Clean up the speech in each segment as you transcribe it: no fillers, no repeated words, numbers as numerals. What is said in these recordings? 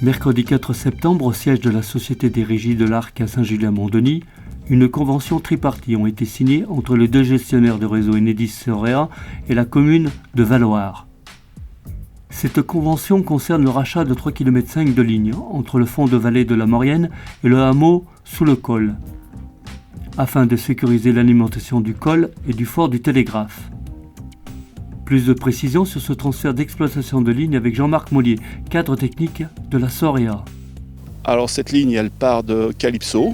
Mercredi 4 septembre, au siège de la Société des Régies de l'Arc à Saint-Julien-Mont-Denis, une convention tripartie a été signée entre les deux gestionnaires de réseau Enedis-Sorea et la commune de Valloire. Cette convention concerne le rachat de 3,5 km de ligne entre le fond de vallée de la Maurienne et le hameau sous le col, afin de sécuriser l'alimentation du col et du fort du Télégraphe. Plus de précisions sur ce transfert d'exploitation de ligne avec Jean-Marc Mollier, cadre technique de la Sorea. Alors cette ligne, elle part de Calypso,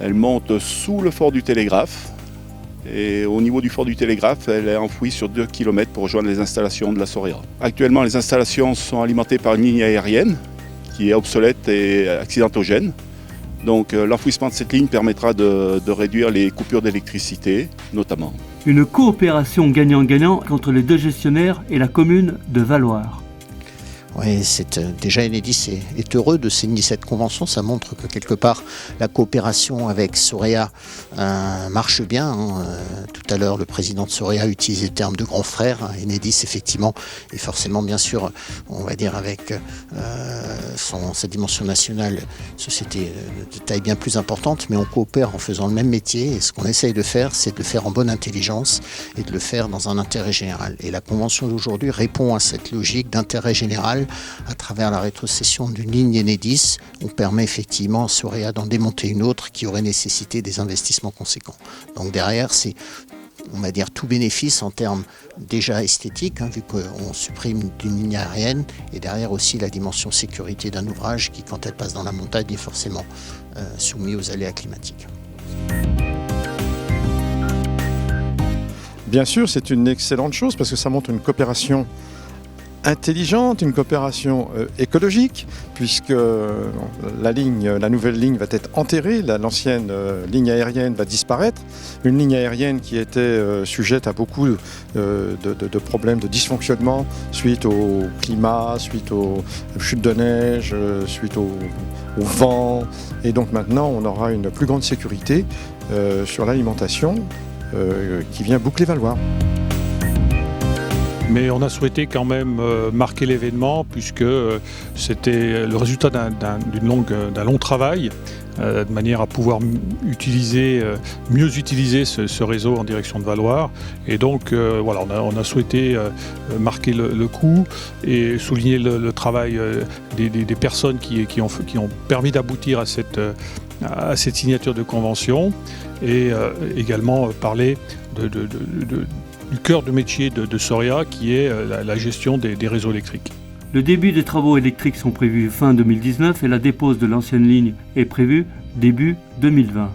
elle monte sous le fort du Télégraphe et au niveau du fort du Télégraphe, elle est enfouie sur 2 km pour rejoindre les installations de la Sorea. Actuellement, les installations sont alimentées par une ligne aérienne qui est obsolète et accidentogène. Donc l'enfouissement de cette ligne permettra de réduire les coupures d'électricité, notamment. Une coopération gagnant-gagnant entre les deux gestionnaires et la commune de Valloire. Oui, déjà Enedis est heureux de signer cette convention. Ça montre que quelque part la coopération avec Sorea marche bien. Tout à l'heure, le président de Sorea a utilisé le terme de grand frère. Enedis, effectivement, et forcément, bien sûr, on va dire avec sa dimension nationale, société de taille bien plus importante, mais on coopère en faisant le même métier. Et ce qu'on essaye de faire, c'est de le faire en bonne intelligence et de le faire dans un intérêt général. Et la convention d'aujourd'hui répond à cette logique d'intérêt général. À travers la rétrocession d'une ligne Enedis, on permet effectivement à Sorea d'en démonter une autre qui aurait nécessité des investissements conséquents. Donc derrière, c'est, on va dire, tout bénéfice en termes déjà esthétiques, vu qu'on supprime d'une ligne aérienne, et derrière aussi la dimension sécurité d'un ouvrage qui, quand elle passe dans la montagne, est forcément soumis aux aléas climatiques. Bien sûr, c'est une excellente chose parce que ça montre une coopération intelligente, une coopération écologique, puisque la nouvelle ligne va être enterrée, l'ancienne ligne aérienne va disparaître. Une ligne aérienne qui était sujette à beaucoup de problèmes de dysfonctionnement suite au climat, suite aux chutes de neige, suite au vent. Et donc maintenant, on aura une plus grande sécurité sur l'alimentation qui vient boucler Valloire. Mais on a souhaité quand même marquer l'événement puisque c'était le résultat d'un long travail de manière à pouvoir mieux utiliser ce réseau en direction de Valloire. Et donc voilà, on a souhaité marquer le coup et souligner le travail des personnes qui ont permis d'aboutir à cette signature de convention et également parler du cœur de métier de Sorea qui est la gestion des réseaux électriques. Le début des travaux électriques sont prévus fin 2019 et la dépose de l'ancienne ligne est prévue début 2020.